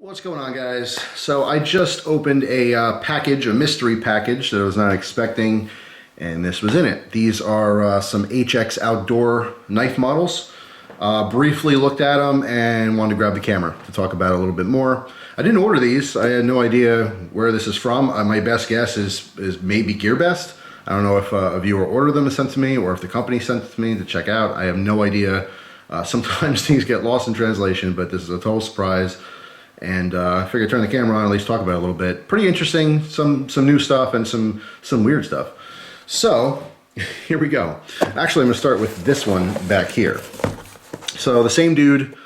What's going on, guys? So I just opened a package, a mystery package that I was not expecting, and this was in it. These are some HX Outdoor knife models. Briefly looked at them and wanted to grab the camera to talk about it a little bit more. I didn't order these. I had no idea where this is from. My best guess is maybe GearBest. I don't know if a viewer ordered them and sent to me, or if the company sent it to me to check out. I have no idea. Sometimes things get lost in translation, but this is a total surprise. And I figured I'd turn the camera on and at least talk about it a little bit. Pretty interesting, some new stuff and some weird stuff. So here we go. Actually, I'm gonna start with this one back here. So the same dude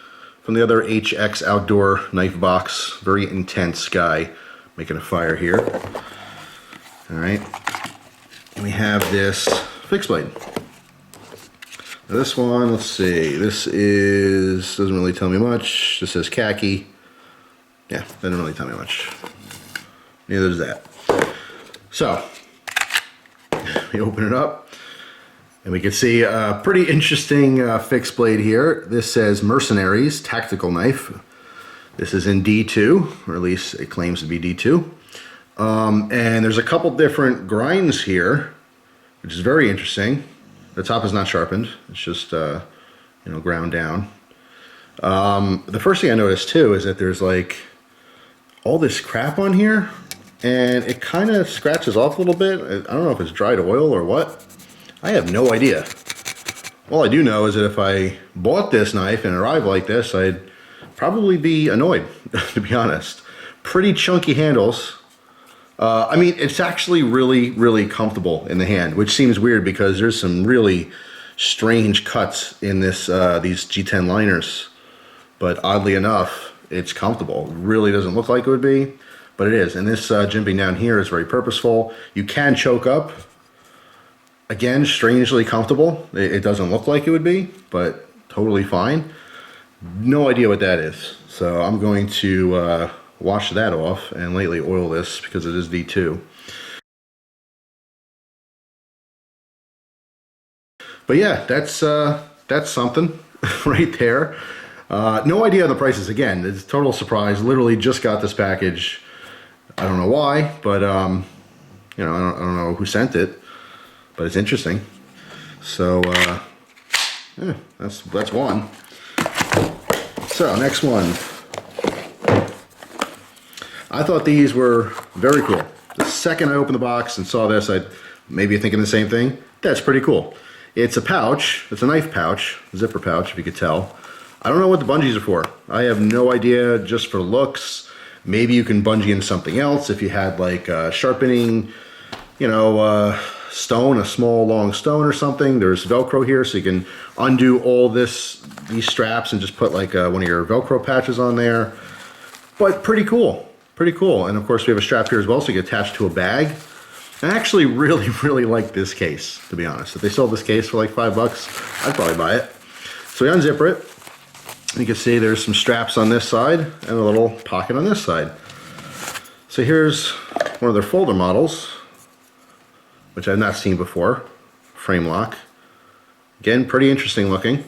from the other HX Outdoor knife box, very intense guy, making a fire here. All right, and we have this fixed blade. Now this one, let's see, this doesn't really tell me much. This says khaki. Yeah, doesn't really tell me much. Neither does that. So, we open it up, and we can see a pretty interesting fixed blade here. This says Mercenaries Tactical Knife. This is in D2, or at least it claims to be D2. And there's a couple different grinds here, which is very interesting. The top is not sharpened. It's just, ground down. The first thing I noticed, too, is that there's like all this crap on here, and it kind of scratches off a little bit. I don't know if it's dried oil or what. I have no idea. All I do know is that if I bought this knife and arrived like this, I'd probably be annoyed, to be honest. Pretty chunky handles. I mean, it's actually really, really comfortable in the hand, which seems weird because there's some really strange cuts in this these G10 liners. But oddly enough, it's comfortable. It really doesn't look like it would be, but it is. And this jimping down here is very purposeful. You can choke up. Again, strangely comfortable. It doesn't look like it would be, but totally fine. No idea what that is. So I'm going to wash that off and lightly oil this because it is D2. But yeah, that's something right there. No idea on the prices. Again, it's a total surprise. Literally just got this package. I don't know why, but I don't know who sent it, but it's interesting. So yeah, that's one. So next one. I thought these were very cool. The second I opened the box and saw this, I maybe thinking the same thing. That's pretty cool. It's a pouch. It's a knife pouch, zipper pouch, if you could tell. I don't know what the bungees are for. I have no idea, just for looks. Maybe you can bungee into something else if you had like a sharpening, stone, a small long stone or something. There's Velcro here, so you can undo all these straps and just put like one of your Velcro patches on there. But pretty cool, pretty cool. And of course we have a strap here as well, so you can attach to a bag. I actually really, really like this case, to be honest. If they sold this case for like $5, I'd probably buy it. So we unzipper it. You can see there's some straps on this side and a little pocket on this side. So here's one of their folder models, which I've not seen before. Frame lock. Again, pretty interesting looking.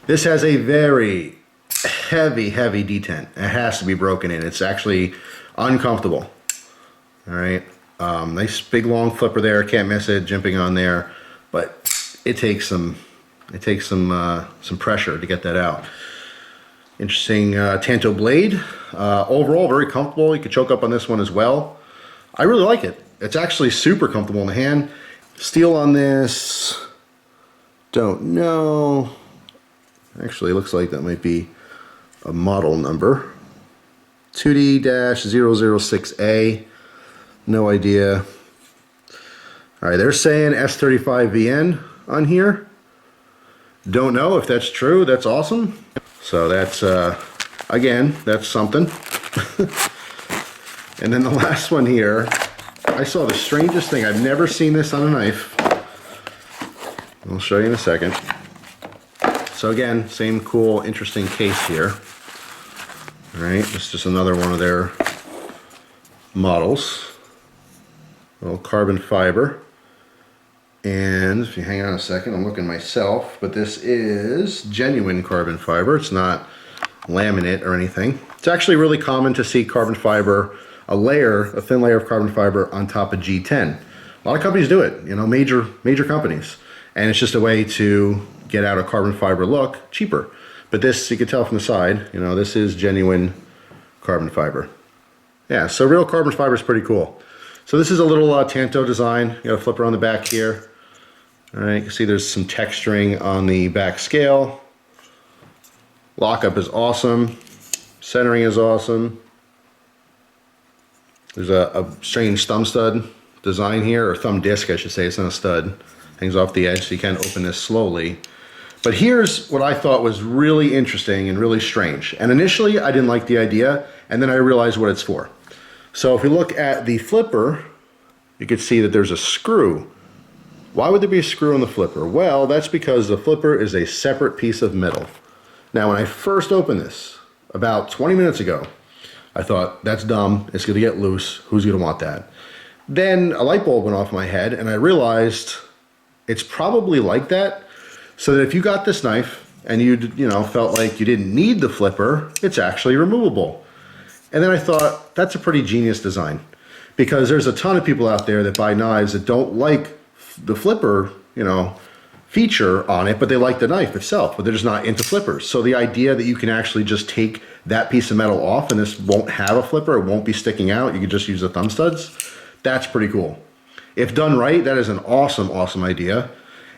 This has a very heavy detent. It has to be broken in. It's actually uncomfortable. All right. Nice big long flipper there. Can't miss it. Jimping on there, but it takes some pressure to get that out. Interesting Tanto blade. Overall, very comfortable. You could choke up on this one as well. I really like it. It's actually super comfortable in the hand. Steel on this, don't know. Actually, looks like that might be a model number. 2D-006A. No idea. All right, they're saying S35VN on here. Don't know if that's true. That's awesome. So that's, again, that's something. And then the last one here, I saw the strangest thing. I've never seen this on a knife. I'll show you in a second. So again, same cool, interesting case here. All right, it's just another one of their models. A little carbon fiber. And if you hang on a second, I'm looking myself, but this is genuine carbon fiber. It's not laminate or anything. It's actually really common to see carbon fiber, a thin layer of carbon fiber on top of G10. A lot of companies do it, you know, major companies. And it's just a way to get out a carbon fiber look cheaper. But this, you can tell from the side, you know, this is genuine carbon fiber. Yeah, so real carbon fiber is pretty cool. So this is a little Tanto design. You got a flipper on the back here. All right, you can see there's some texturing on the back scale. Lockup is awesome. Centering is awesome. There's a strange thumb stud design here, or thumb disc I should say, it's not a stud. Hangs off the edge so you can open this slowly. But here's what I thought was really interesting and really strange. And initially I didn't like the idea, and then I realized what it's for. So if we look at the flipper, you can see that there's a screw. Why would there be a screw on the flipper? Well, that's because the flipper is a separate piece of metal. Now when I first opened this, about 20 minutes ago, I thought, that's dumb, it's gonna get loose, who's gonna want that? Then a light bulb went off my head and I realized it's probably like that, so that if you got this knife and you felt like you didn't need the flipper, it's actually removable. And then I thought, that's a pretty genius design, because there's a ton of people out there that buy knives that don't like the flipper, feature on it, but they like the knife itself, but they're just not into flippers. So the idea that you can actually just take that piece of metal off and this won't have a flipper, it won't be sticking out, you can just use the thumb studs, that's pretty cool. If done right, that is an awesome, awesome idea.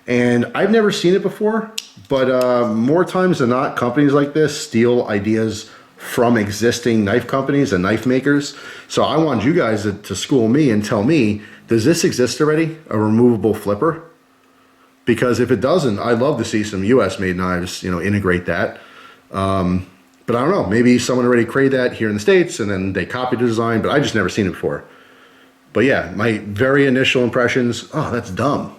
And I've never seen it before, but more times than not, companies like this steal ideas from existing knife companies and knife makers. So I want you guys to school me and tell me, does this exist already, a removable flipper? Because if it doesn't, I'd love to see some US made knives, integrate that. But I don't know, maybe someone already created that here in the States and then they copied the design, but I just never seen it before. But yeah, my very initial impressions, oh, that's dumb.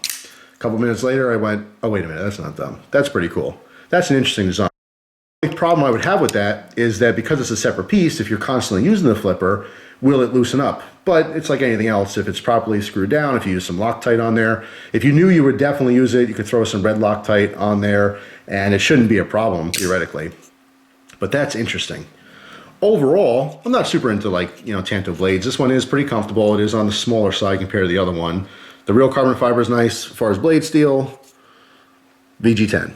A couple minutes later, I went, oh, wait a minute, that's not dumb. That's pretty cool. That's an interesting design. The problem I would have with that is that because it's a separate piece, if you're constantly using the flipper, will it loosen up? But it's like anything else. If it's properly screwed down, if you use some Loctite on there, if you knew you would definitely use it, you could throw some red Loctite on there and it shouldn't be a problem, theoretically. But that's interesting. Overall, I'm not super into Tanto blades. This one is pretty comfortable. It is on the smaller side compared to the other one. The real carbon fiber is nice. As far as blade steel, VG10.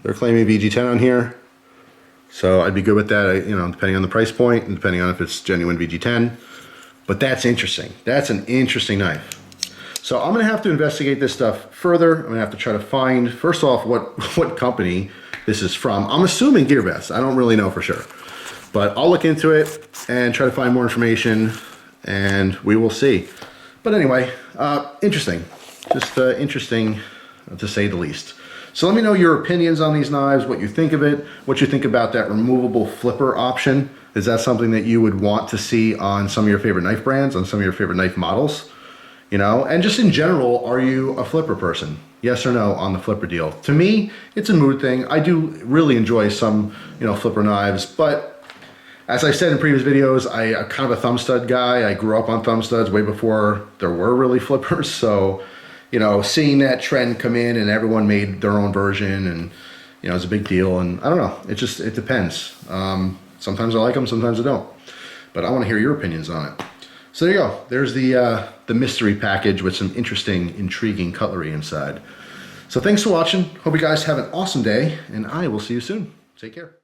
They're claiming VG10 on here. So I'd be good with that, depending on the price point and depending on if it's genuine VG10. But that's interesting. That's an interesting knife. So I'm gonna have to investigate this stuff further. I'm gonna have to try to find, first off, what company this is from. I'm assuming GearBest. I don't really know for sure. But I'll look into it and try to find more information and we will see. But anyway, interesting. Just interesting to say the least. So let me know your opinions on these knives, what you think of it, what you think about that removable flipper option. Is that something that you would want to see on some of your favorite knife brands, on some of your favorite knife models? And just in general, are you a flipper person? Yes or no on the flipper deal? To me, it's a mood thing. I do really enjoy some, flipper knives, but as I said in previous videos, I'm kind of a thumb stud guy. I grew up on thumb studs way before there were really flippers. So, seeing that trend come in and everyone made their own version and, it's a big deal. And I don't know, it depends. Sometimes I like them, sometimes I don't. But I want to hear your opinions on it. So there you go. There's the mystery package with some interesting, intriguing cutlery inside. So thanks for watching. Hope you guys have an awesome day and I will see you soon. Take care.